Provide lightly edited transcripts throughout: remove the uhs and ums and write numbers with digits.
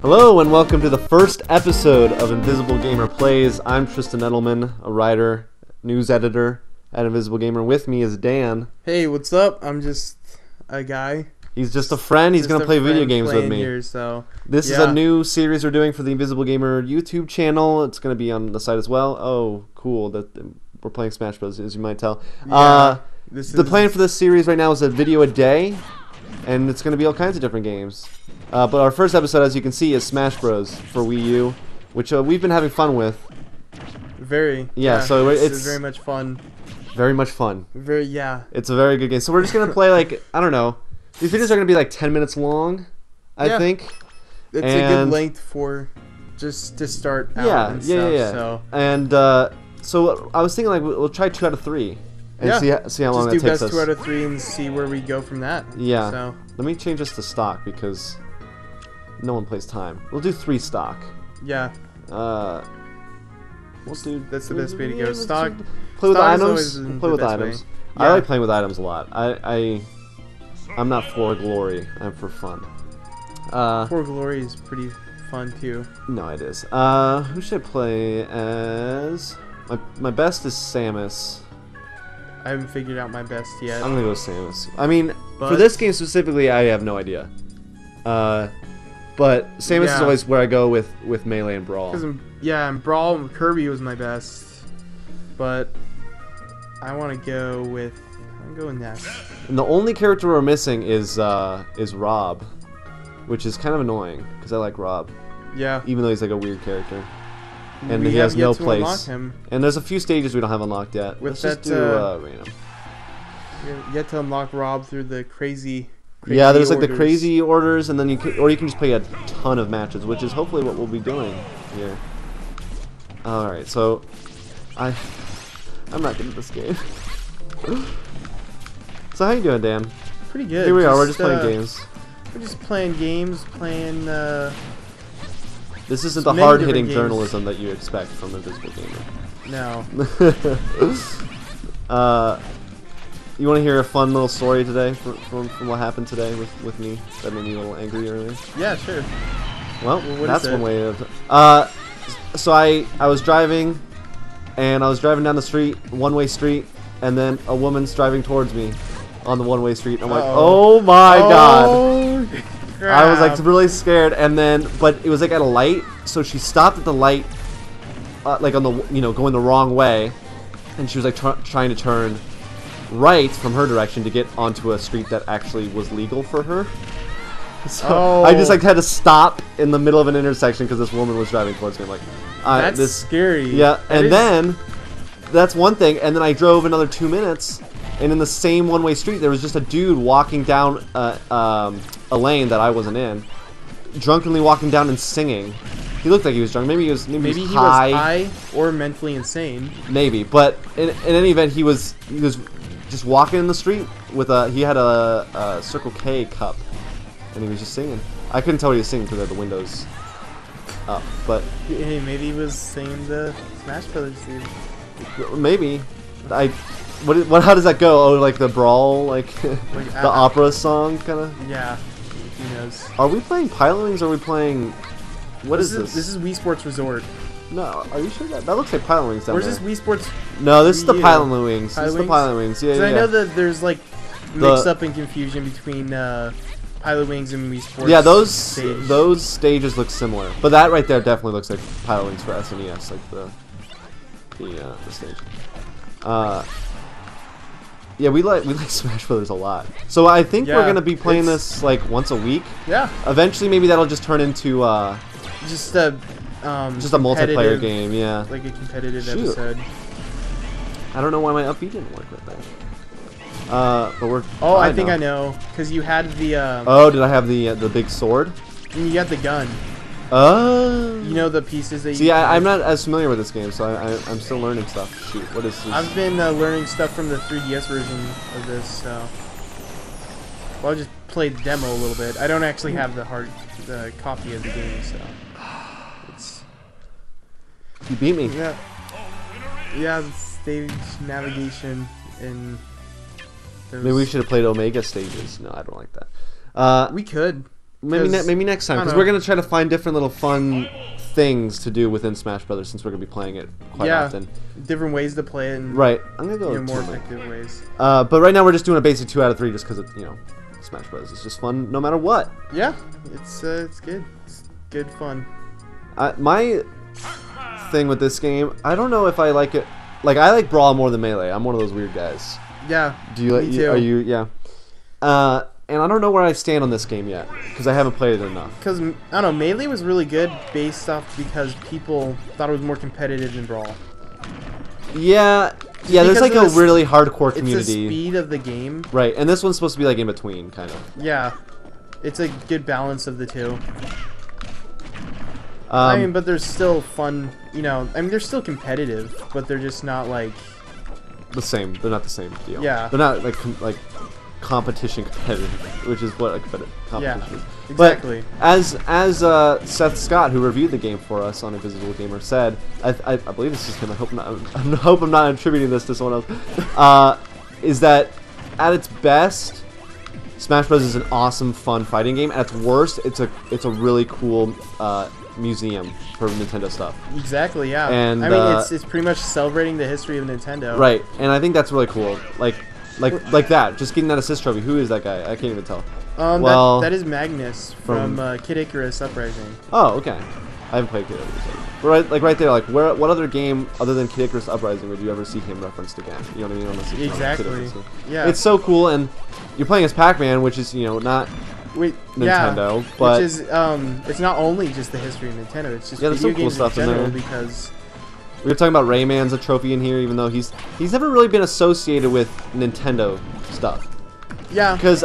Hello and welcome to the first episode of Invisible Gamer Plays. I'm Tristan Edelman, a writer, news editor at Invisible Gamer. With me is Dan. Hey, what's up? I'm just a guy. He's just a friend. He's going to play video games with me. Here, so. This is a new series we're doing for the Invisible Gamer YouTube channel. It's going to be on the site as well. Oh, cool. We're playing Smash Bros, as you might tell. Yeah, the plan for this series right now is a video a day, and it's going to be all kinds of different games. But our first episode, as you can see, is Smash Bros for Wii U, which we've been having fun with. So it's very much fun. Very much fun. It's a very good game. So we're just gonna play like I don't know. These videos are gonna be like 10 minutes long, I think. It's a good length for just to start out and stuff. So. And so I was thinking like we'll try 2 out of 3 and see how long that takes us. Just do best 2 out of 3 and see where we go from that. Yeah. So. Let me change this to stock because no one plays time. We'll do 3 stock. Yeah. We'll do. That's the best way to go. Stock. Play with items. Play with items. I like playing with items a lot. I'm not for glory. I'm for fun. For glory is pretty fun too. No, it is. Who should I play as? My best is Samus. I haven't figured out my best yet. I'm gonna go with Samus. I mean, for this game specifically, I have no idea. But Samus is always where I go with Melee and Brawl. And Brawl, Kirby was my best. But I want to go with... I'm going Ness. And the only character we're missing is Rob, which is kind of annoying, because I like Rob. Yeah. Even though he's like a weird character. And he has no place. And there's a few stages we don't have unlocked yet. Let's just do random. You have to unlock Rob through the crazy there's like the crazy orders, and then you can just play a ton of matches, which is hopefully what we'll be doing here. All right, so I'm not good at this game. So how you doing, Dan? Pretty good. Here we are. We're just playing games. We're just playing games. This isn't the hard-hitting journalism that you expect from Invisible Gamer. No. You want to hear a fun little story today from what happened today with me that made me a little angry earlier? Yeah, sure. Well, that's one way of... So I was driving, and I was driving down the street, one-way street, and then a woman's driving towards me on the one-way street. I'm like, oh my god. Crap. I was like really scared, and then, but it was like at a light, so she stopped at the light, like on the, going the wrong way, and she was like trying to turn right from her direction to get onto a street that actually was legal for her. So I just like had to stop in the middle of an intersection because this woman was driving towards me. I'm like, that's scary. Yeah, then that's one thing, and then I drove another 2 minutes, and in the same one-way street there was just a dude walking down a lane that I wasn't in, drunkenly walking down and singing. He looked like he was drunk. Maybe he was high or mentally insane. Maybe, but in any event, he was just walking in the street with he had a Circle K cup, and he was just singing. I couldn't tell what he was singing because I had the windows up, but hey, maybe he was singing the Smash Brothers theme. Maybe. How does that go? Oh, like the Brawl, like the opera song, kind of. Yeah. Who knows? Are we playing Pilot Wings? Or are we playing? What is this? This is Wii Sports Resort. No, are you sure that looks like Pilot Wings down there? Where's this Wii Sports? No, this is the Pilot Wings. This is the Pilot Wings. Yeah, I know that there's like mix-up and confusion between Pilot Wings and Wii Sports. Yeah, those stages look similar, but that right there definitely looks like Pilot Wings for SNES, like the stage. Yeah, we like Smash Brothers a lot. So I think we're gonna be playing this like once a week. Yeah. Eventually, maybe that'll just turn into just a multiplayer game. Yeah. Like a competitive episode. I don't know why my up B didn't work with that. But we're. Oh, I think I know, because you had the. Oh, did I have the big sword? And you got the gun. Oh. You know the pieces that you... See, I'm not as familiar with this game, so I'm still learning stuff. Shoot, what is this? I've been learning stuff from the 3DS version of this, so... Well, I just played the demo a little bit. I don't actually have the copy of the game, so... It's... You beat me. Yeah, the stage navigation and... Maybe we should have played Omega stages. No, I don't like that. We could. maybe next time, because we're gonna try to find different little fun things to do within Smash Brothers, since we're gonna be playing it quite often. Different ways to play it. And, right. I'm gonna go more effective ways. But right now we're just doing a basic 2 out of 3, just because it's Smash Brothers. It's just fun no matter what. Yeah, it's good. It's good fun. My thing with this game, I don't know if I like it. Like, I like Brawl more than Melee. I'm one of those weird guys. Yeah. Do you like? Me too. Are you? Yeah. And I don't know where I stand on this game yet, because I haven't played it enough. Because I don't know, Melee was really good based off because people thought it was more competitive than Brawl. Yeah. Yeah, there's like a really hardcore community. It's the speed of the game. Right, and this one's supposed to be like in between, kind of. Yeah. It's a good balance of the two. I mean, but they're still fun, I mean, they're still competitive, but they're just not like... the same. They're not the same deal. Yeah. They're not like competition competitive, which is what competition is. Exactly. But as Seth Scott, who reviewed the game for us on Invisible Gamer, said, I believe this is him. I hope I'm not attributing this to someone else. Is that at its best, Smash Bros is an awesome, fun fighting game. At its worst, it's a really cool museum for Nintendo stuff. Exactly. Yeah. And I mean, it's pretty much celebrating the history of Nintendo. Right. And I think that's really cool. Like that. Just getting that assist trophy. Who is that guy? I can't even tell. Well, that is Magnus from Kid Icarus Uprising. Oh, okay. I haven't played Kid Icarus. Right there. Like, what other game other than Kid Icarus Uprising would you ever see him referenced again? You know what I mean? Unless it's exactly. Yeah. It's so cool, and you're playing as Pac-Man, which is not Nintendo, but which is it's not only just the history of Nintendo. It's just there's video some cool games stuff in general in there. because. We were talking about Rayman's a trophy in here, even though he's never really been associated with Nintendo stuff. Yeah. Because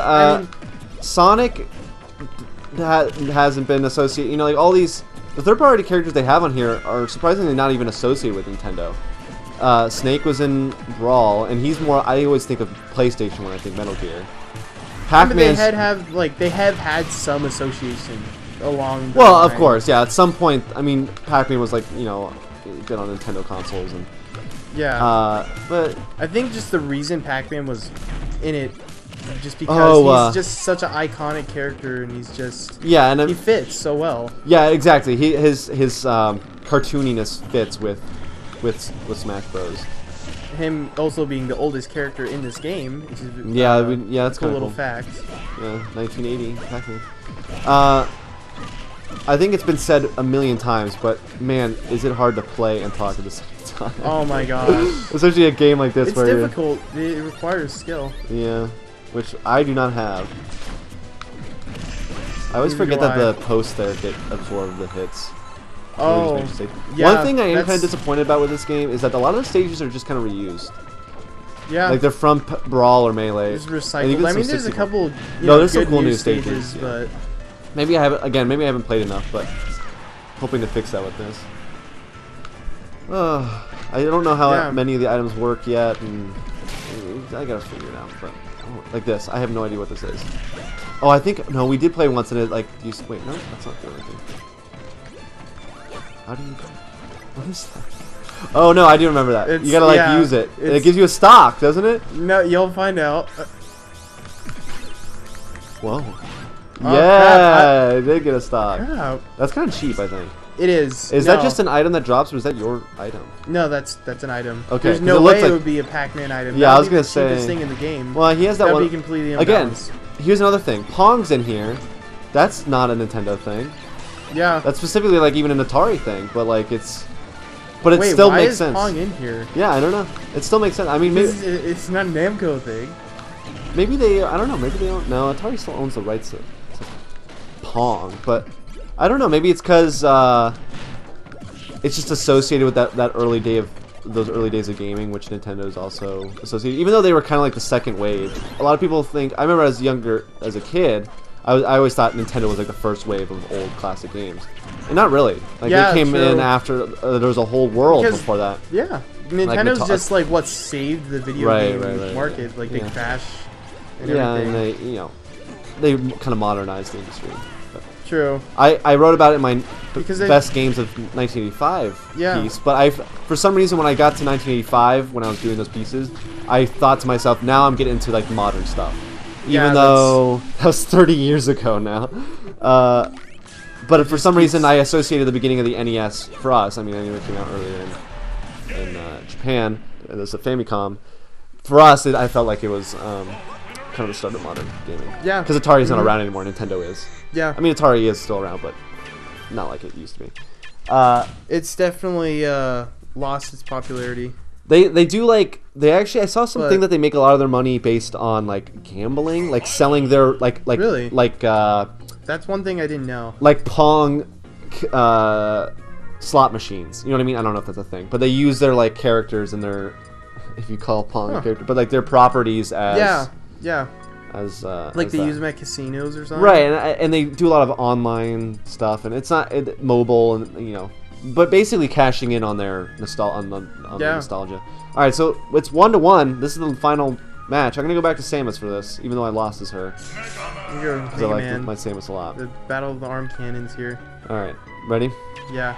Sonic hasn't been associated. Like all the third-party characters they have on here are surprisingly not even associated with Nintendo. Snake was in Brawl, and he's more. I always think of PlayStation when I think Metal Gear. Pac-Man. They have had some association along. Well, of course, yeah. At some point, I mean, Pac-Man was like been on Nintendo consoles and but I think just the reason Pac-Man was in it just because he's just such an iconic character and he's just he fits so well. Yeah, exactly. His cartooniness fits with Smash Bros. Him also being the oldest character in this game, which is that's a cool little cool. fact. Yeah, 1980 Pac-Man. I think it's been said a million times, but man, is it hard to play and talk at the same time. Oh my gosh. Especially a game like this it's difficult. It requires skill. Yeah, which I do not have. I always forget that the posts there get absorbed the hits. Oh, yeah. One thing I am kind of disappointed about with this game is that a lot of the stages are just kind of reused. Yeah. Like they're from Brawl or Melee. Just recycled. I mean, there's a couple there's some good cool new stages, but... Maybe I haven't played enough, but hoping to fix that with this. I don't know how many of the items work yet, and I gotta figure it out. But like this, I have no idea what this is. Oh, I think we did play once, and it wait, no, that's not doing anything. How do you? What is that? Oh no, I do remember that. You gotta use it. It gives you a stock, doesn't it? No, you'll find out. Whoa. Yeah, I did get a stock. Yeah. That's kind of cheap, I think. It is. Is that just an item that drops, or is that your item? No, that's an item. Okay. There's no way it would be a Pac-Man item. Yeah, I was gonna say. The cheapest thing in the game. Well, he has that one. That'd be completely unbalanced. Again, here's another thing. Pong's in here. That's not a Nintendo thing. Yeah. That's specifically like even an Atari thing, but like it's. But it still makes sense. Why is Pong in here? Yeah, I don't know. It still makes sense. I mean, maybe it's not a Namco thing. Maybe they. I don't know. Maybe they don't. No, Atari still owns the rights to Pong, but I don't know. Maybe it's because it's just associated with those early days of gaming, which Nintendo's also associated. Even though they were kind of like the second wave, a lot of people think. I remember as a kid, I always thought Nintendo was like the first wave of old classic games, and not really. Like they came in after there was a whole world before that. Yeah, Nintendo's just like what saved the video game market, like they Crash and everything. And they kind of modernized the industry. True. I wrote about it in my best games of 1985 piece, but for some reason when I got to 1985, when I was doing those pieces, I thought to myself, now I'm getting into like modern stuff. even though that was 30 years ago now. But for some reason, I associated the beginning of the NES for us. I mean, I knew it came out earlier in Japan. It was a Famicom. For us, I felt like it was kind of the start of modern gaming. Yeah. Because Atari's not around anymore. Nintendo is. Yeah. I mean, Atari is still around, but not like it used to be. It's definitely lost its popularity. They do like I saw something that they make a lot of their money based on like gambling, like selling their really? That's one thing I didn't know. Like Pong slot machines. You know what I mean? I don't know if that's a thing, but they use their like characters and their, if you call Pong a character, but like their properties as as like they use them at casinos or something. Right, and they do a lot of online stuff, and it's not mobile, and but basically cashing in on their nostalgia. All right, so it's 1-1. This is the final match. I'm gonna go back to Samus for this, even though I lost as her. Because I like my Samus a lot. The battle of the arm cannons here. All right, ready? Yeah.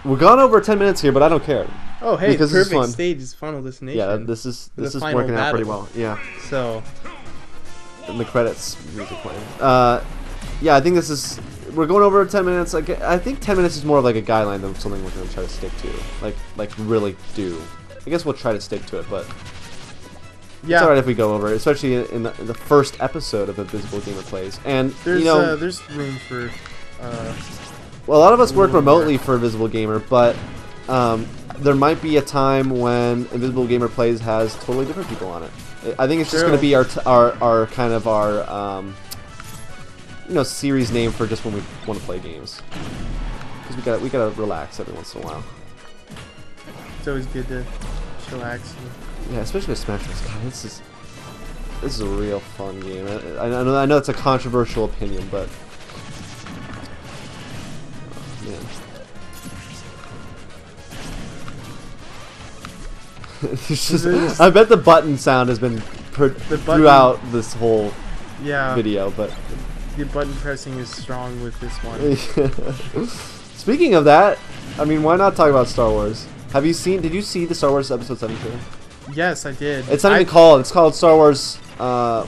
We're gone over 10 minutes here, but I don't care. Oh, hey, because perfect stage is Final Destination. Yeah, this is working out pretty well. Yeah. So. And the credits music playing. Yeah, I think this is. We're going over 10 minutes. I think 10 minutes is more of like a guideline than something we're going to try to stick to. Like really do. I guess we'll try to stick to it, but yeah, it's alright if we go over it, especially in the first episode of Invisible Gamer Plays. And there's room for. Well, a lot of us work remotely for Invisible Gamer, but there might be a time when Invisible Gamer Plays has totally different people on it. I think it's just going to be our kind of our series name for just when we want to play games. Because we gotta relax every once in a while. It's always good to chillax. Yeah, especially with Smash Bros. God, this is a real fun game. I know it's a controversial opinion, but man. I bet the button sound has been throughout this whole video, but the button pressing is strong with this one. Speaking of that, I mean, why not talk about Star Wars? Did you see the Star Wars Episode 7 trailer? Yes, I did. It's not even called. It's called Star Wars. I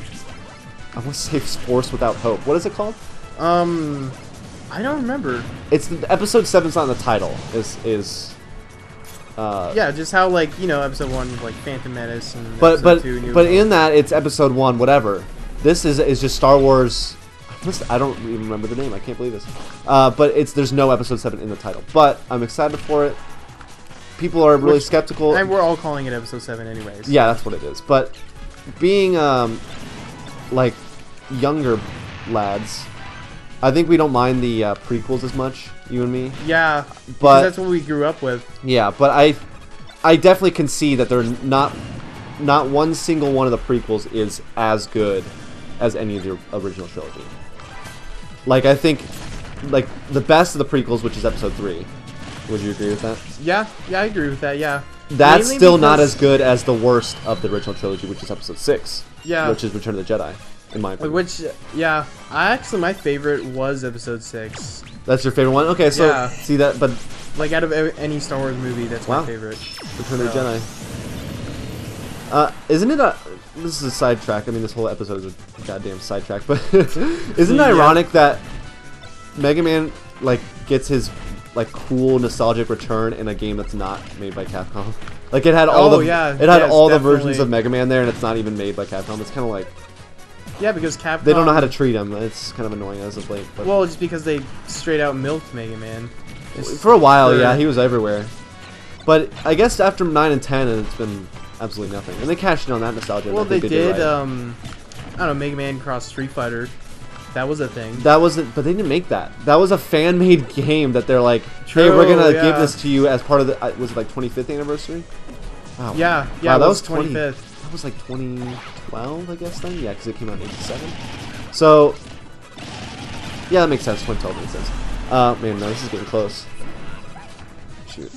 want to say Force Without Hope. What is it called? I don't remember. It's Episode 7's not in the title. Yeah, just how Episode 1 like Phantom Menace and Episode 2 New Hope. In that it's Episode 1, whatever. This is just Star Wars. I don't even remember the name. I can't believe this. But there's no Episode 7 in the title. But I'm excited for it. People are really skeptical. And we're all calling it Episode 7 anyways. Yeah, that's what it is. But being like younger lads, I think we don't mind the prequels as much, you and me. Yeah, but that's what we grew up with. Yeah, but I definitely can see that they're not one single one of the prequels is as good as any of the original trilogy. Like, I think, like, the best of the prequels, which is Episode 3. Would you agree with that? Yeah, I agree with that, yeah. That's still not as good as the worst of the original trilogy, which is Episode 6. Yeah. Which is Return of the Jedi, in my opinion. My favorite was Episode 6. That's your favorite one? Okay, so, see that, but... Like, out of any Star Wars movie, that's my favorite. Return of the Jedi. Isn't it this is a sidetrack. I mean, this whole episode is a goddamn sidetrack. But isn't it ironic that Mega Man gets his cool nostalgic return in a game that's not made by Capcom? Like it had all the versions of Mega Man there, and it's not even made by Capcom. It's kind of like because Capcom, they don't know how to treat him. It's kind of annoying as of late. But well, just because they straight out milked Mega Man. For a while, he was everywhere. But I guess after 9 and 10, it's been absolutely nothing. And they cashed in on that nostalgia. Well, they did. Right. I don't know, Mega Man Cross Street Fighter. That was a thing. That wasn't, but they didn't make that. That was a fan-made game that they're like, hey, we're gonna give this to you as part of the. Was it like 25th anniversary? Wow. Yeah. Wow, that was 25th. That was like 2012, I guess then. Yeah, because it came out in '87. So, yeah, that makes sense. 2012 makes sense. Man, no, this is getting close. Shoot.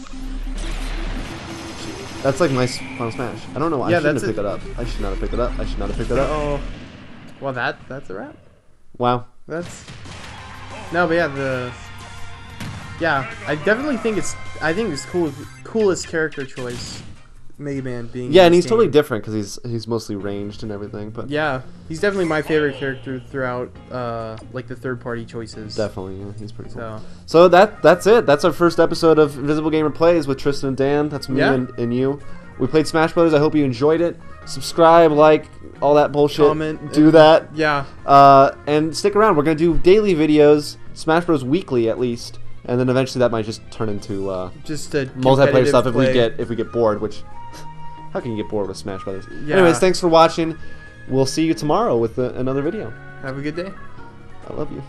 That's like my Final Smash. I don't know why. I shouldn't have picked that up. I should not have picked it up. I should not have picked it up. Oh. Well, that's a wrap. Wow. But I definitely think it's coolest character choice Mega Man being. Yeah, in and this he's totally game. different because he's mostly ranged and everything. But Yeah, he's definitely my favorite character throughout, like the third-party choices. definitely, yeah, he's pretty cool. So So that's it. That's our first episode of Invisible Gamer Plays with Tristan and Dan. That's me Yeah. and you. We played Smash Brothers. I hope you enjoyed it. Subscribe, like, all that bullshit. Comment. Do that. Yeah. And stick around. We're gonna do daily videos, Smash Bros. Weekly at least, and then eventually that might just turn into Just a multiplayer stuff play. if we get bored. Which how can you get bored with Smash Brothers? Yeah. Anyways, thanks for watching. We'll see you tomorrow with another video. Have a good day. I love you.